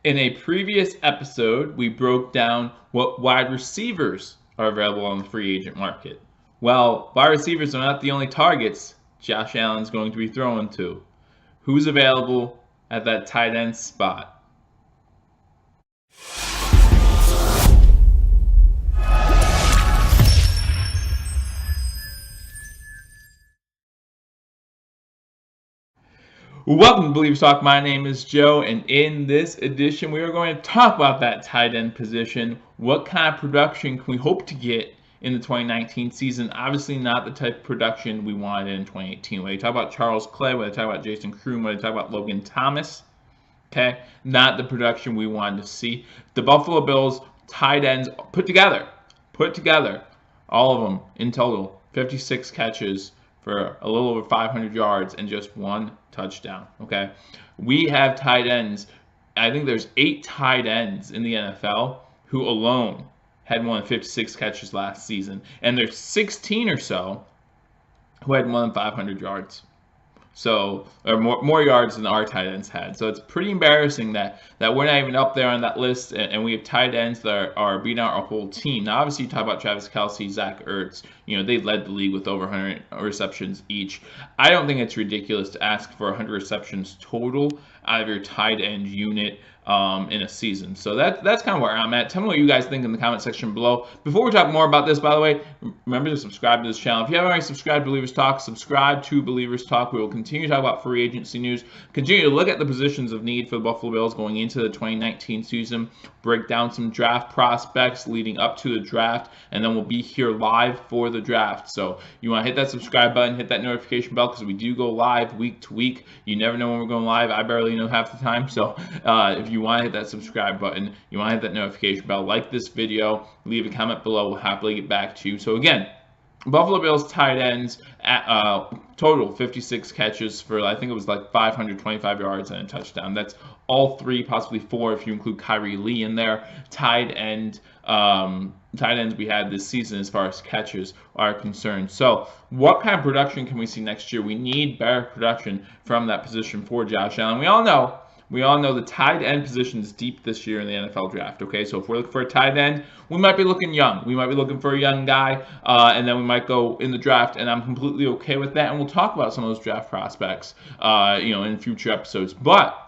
In a previous episode, we broke down what wide receivers are available on the free agent market. Well, wide receivers are not the only targets Josh Allen's going to be throwing to. Who's available at that tight end spot? Welcome to Believers Talk. My name is Joe, and in this edition, we are going to talk about that tight end position. What kind of production can we hope to get in the 2019 season? Obviously, not the type of production we wanted in 2018. When you talk about Charles Clay, when you talk about Jason Croom, when you talk about Logan Thomas, okay, not the production we wanted to see. The Buffalo Bills tight ends put together, all of them in total, 56 catches for a little over 500 yards and just one touchdown. Okay, we have tight ends. I think there's 8 tight ends in the NFL who alone had more than 56 catches last season, and there's 16 or so who had more than 500 yards. So, or more yards than our tight ends had. So it's pretty embarrassing that we're not even up there on that list, and we have tight ends that are beating out our whole team. Now, obviously, you talk about Travis Kelce, Zach Ertz. They led the league with over 100 receptions each. I don't think it's ridiculous to ask for 100 receptions total out of your tight end unit in a season. So that's kind of where I'm at. Tell me what you guys think in the comment section below. Before we talk more about this, by the way, remember to subscribe to this channel. If you haven't already subscribed to Believers Talk, subscribe to Believers Talk. We will continue to talk about free agency news, continue to look at the positions of need for the Buffalo Bills going into the 2019 season, break down some draft prospects leading up to the draft, and then we'll be here live for the draft. So you want to hit that subscribe button, hit that notification bell, because we do go live week to week. You never know when we're going live. I barely know half the time. So if you want to hit that subscribe button, you want to hit that notification bell, like this video, leave a comment below. We'll happily get back to you. So again, Buffalo Bills tight ends at total 56 catches for, I think it was like 525 yards and a touchdown. That's all 3, possibly 4 if you include Kyrie Lee in there. Tight ends we had this season as far as catches are concerned. So what kind of production can we see next year? We need better production from that position for Josh Allen. We all know the tight end position is deep this year in the NFL draft, okay? So if we're looking for a tight end, we might be looking young. We might be looking for a young guy, and then we might go in the draft, and I'm completely okay with that, and we'll talk about some of those draft prospects, in future episodes. But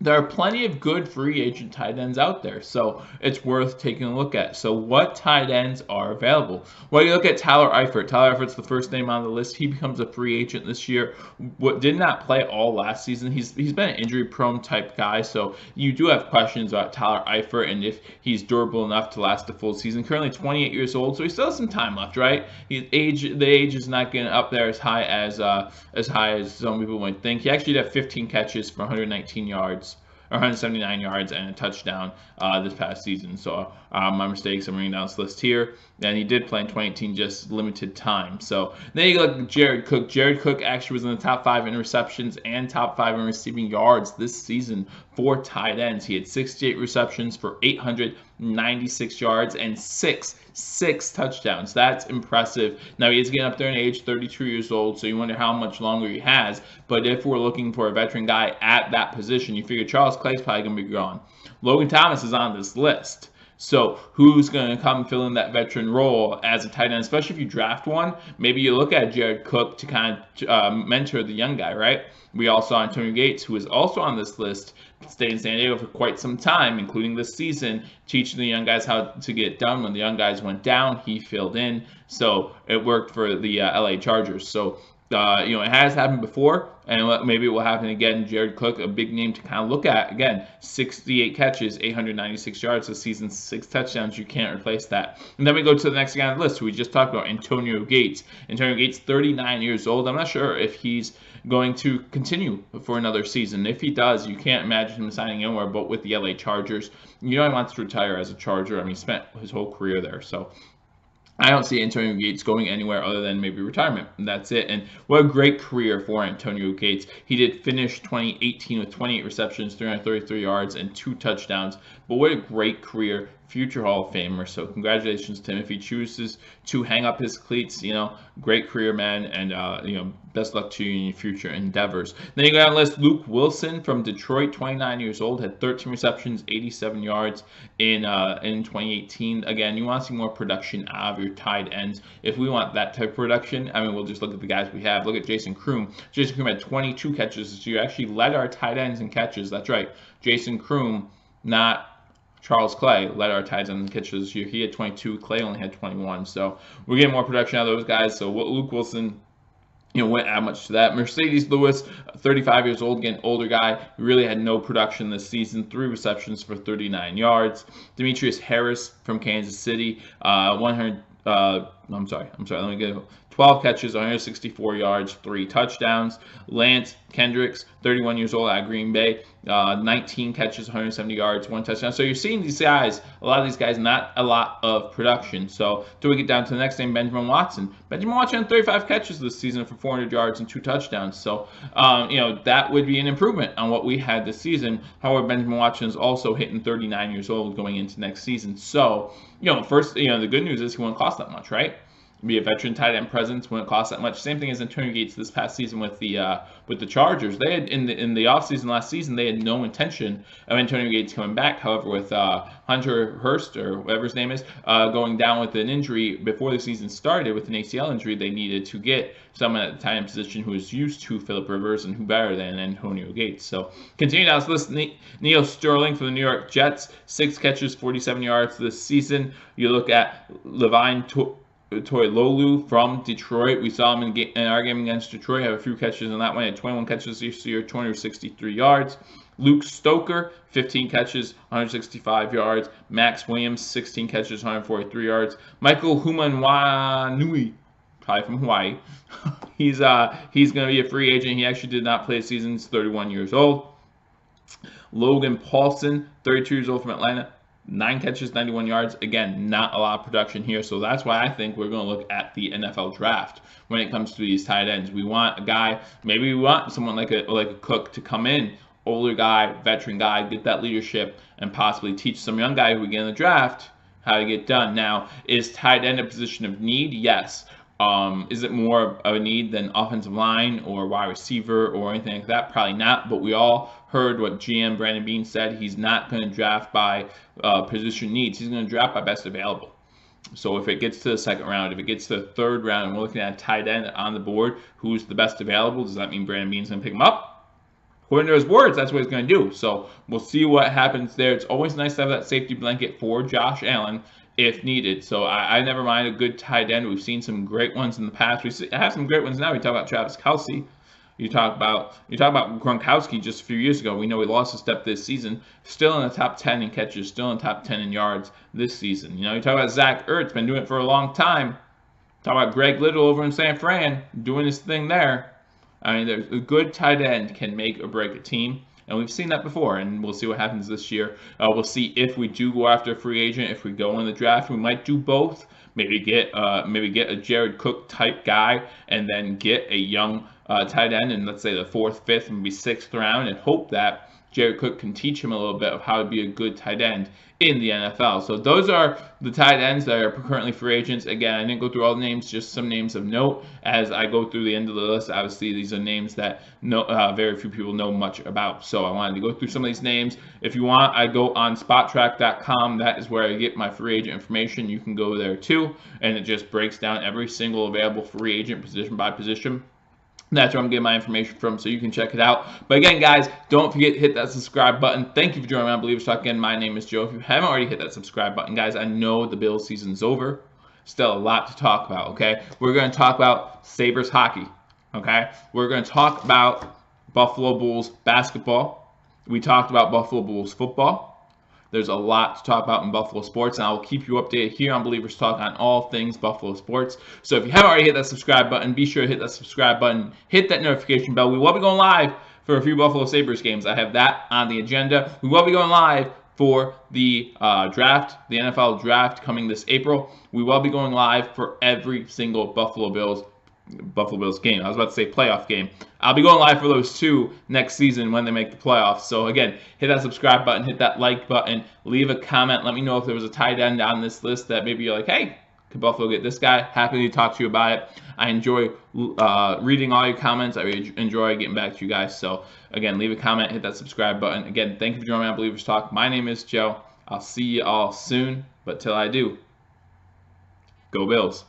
there are plenty of good free agent tight ends out there, so it's worth taking a look at. So what tight ends are available? Well, you look at Tyler Eifert. Tyler Eifert's the first name on the list. He becomes a free agent this year. What did not play all last season. He's been an injury-prone type guy, so you do have questions about Tyler Eifert and if he's durable enough to last a full season. Currently 28 years old, so he still has some time left, right? The age is not getting up there as high as some people might think. He actually had 15 catches for 119 yards. 179 yards and a touchdown this past season. So my mistakes, I'm reading down this list here. And he did play in 2018, just limited time. So then you look at Jared Cook. Jared Cook actually was in the top 5 in receptions and top 5 in receiving yards this season for tight ends. He had 68 receptions for 896 yards and six touchdowns. That's impressive. Now he is getting up there in age, 32 years old, so you wonder how much longer he has. But if we're looking for a veteran guy at that position, you figure Charles Clay's probably going to be gone. Logan Thomas is on this list. So who's going to come fill in that veteran role as a tight end, especially if you draft one? Maybe you look at Jared Cook to kind of mentor the young guy, right? We all saw Antonio Gates, who is also on this list, stayed in San Diego for quite some time, including this season, teaching the young guys how to get done. When the young guys went down, he filled in. So it worked for the LA Chargers. So it has happened before, and maybe it will happen again. Jared Cook, a big name to kind of look at. Again, 68 catches, 896 yards this season, 6 touchdowns. You can't replace that. And then we go to the next guy on the list, who we just talked about, Antonio Gates. Antonio Gates, 39 years old. I'm not sure if he's going to continue for another season. If he does, you can't imagine him signing anywhere but with the LA Chargers. He wants to retire as a Charger. I mean, he spent his whole career there, so I don't see Antonio Gates going anywhere other than maybe retirement. And that's it. And what a great career for Antonio Gates. He did finish 2018 with 28 receptions, 333 yards, and 2 touchdowns. But what a great career future Hall of Famer. So congratulations to him. If he chooses to hang up his cleats, great career, man, and best luck to you in your future endeavors. Then you go down the list, Luke Wilson from Detroit, 29 years old, had 13 receptions, 87 yards in 2018. Again, you want to see more production out of your tight ends. If we want that type of production, I mean, we'll just look at the guys we have. Look at Jason Kroom. Jason Kroom had 22 catches this year. Actually led our tight ends in catches. That's right. Jason Kroom, not Charles Clay, led our tight ends in catches this year. He had 22. Clay only had 21. So we're getting more production out of those guys. So Luke Wilson, went out much to that. Mercedes Lewis, 35 years old, getting older guy, really had no production this season. 3 receptions for 39 yards. Demetrius Harris from Kansas City, 12 catches, 164 yards, 3 touchdowns. Lance Kendricks, 31 years old, out of Green Bay, 19 catches, 170 yards, 1 touchdown. So you're seeing these guys, a lot of these guys, not a lot of production. So till we get down to the next name, Benjamin Watson. Benjamin Watson had 35 catches this season for 400 yards and 2 touchdowns. So, that would be an improvement on what we had this season. However, Benjamin Watson is also hitting 39 years old going into next season. So, first, the good news is he won't cost that much, right? Be a veteran tight end presence wouldn't cost that much. Same thing as Antonio Gates this past season with the Chargers. They had in the offseason last season, they had no intention of Antonio Gates coming back. However, with Hunter Hurst or whatever his name is going down with an injury before the season started with an ACL injury, they needed to get someone at the tight end position who is used to Philip Rivers and who better than Antonio Gates. So continue down this list. Neil Sterling for the New York Jets, 6 catches, 47 yards this season. You look at Levine Toilolu from Detroit. We saw him in our game against Detroit, have a few catches in that one. He had 21 catches this year, 263 yards. Luke Stoker, 15 catches, 165 yards. Max Williams, 16 catches, 143 yards. Michael Humanwanui, probably from Hawaii. He's going to be a free agent. He actually did not play a season. He's 31 years old. Logan Paulson, 32 years old from Atlanta. 9 catches, 91 yards. Again, not a lot of production here. So that's why I think we're going to look at the NFL draft when it comes to these tight ends. We want a guy, maybe we want someone like a Cook to come in, older guy, veteran guy, get that leadership, and possibly teach some young guy who we get in the draft how to get done. Now, is tight end a position of need? Yes. Is it more of a need than offensive line or wide receiver or anything like that? Probably not, but we all heard what GM Brandon Beane said. He's not going to draft by position needs. He's going to draft by best available. So if it gets to the second round, if it gets to the third round, and we're looking at a tight end on the board, who's the best available, does that mean Brandon Beane's going to pick him up? According to his words, that's what he's going to do. So we'll see what happens there. It's always nice to have that safety blanket for Josh Allen if needed. So I never mind a good tight end. We've seen some great ones in the past. We have some great ones now. We talk about Travis Kelce. You talk about Gronkowski just a few years ago. We know he lost a step this season. Still in the top 10 in catches. Still in the top 10 in yards this season. You talk about Zach Ertz. Been doing it for a long time. Talk about Greg Little over in San Fran. Doing his thing there. I mean, there's a good tight end can make or break a team. And we've seen that before, and we'll see what happens this year. We'll see if we do go after a free agent, if we go in the draft. We might do both. Maybe get a Jared Cook type guy, and then get a young tight end in, let's say, the 4th, 5th, maybe 6th round, and hope that Jared Cook can teach him a little bit of how to be a good tight end in the NFL. So those are the tight ends that are currently free agents. Again, I didn't go through all the names, just some names of note as I go through the end of the list. Obviously, these are names that very few people know much about. So I wanted to go through some of these names. If you want, I go on SpotTrack.com. That is where I get my free agent information. You can go there too, and it just breaks down every single available free agent position by position. That's where I'm getting my information from, so you can check it out. But again, guys, don't forget to hit that subscribe button. Thank you for joining me on Believers Talk. Again, my name is Joe. If you haven't already hit that subscribe button, guys, I know the Bills season's over. Still a lot to talk about, okay? We're going to talk about Sabres hockey, okay? We're going to talk about Buffalo Bulls basketball. We talked about Buffalo Bulls football. There's a lot to talk about in Buffalo sports, and I will keep you updated here on Believers Talk on all things Buffalo sports. So if you haven't already hit that subscribe button, be sure to hit that subscribe button, hit that notification bell. We will be going live for a few Buffalo Sabres games. I have that on the agenda. We will be going live for the draft, the NFL draft coming this April. We will be going live for every single Buffalo Bills Buffalo Bills game. I was about to say playoff game. I'll be going live for those two next season when they make the playoffs. So again, hit that subscribe button, hit that like button, leave a comment. Let me know if there was a tight end on this list that maybe you're like, hey, could Buffalo get this guy? Happy to talk to you about it. I enjoy reading all your comments. I enjoy getting back to you guys. So again, leave a comment, hit that subscribe button. Again, thank you for joining me on Believers Talk. My name is Joe. I'll see you all soon. But till I do, go Bills.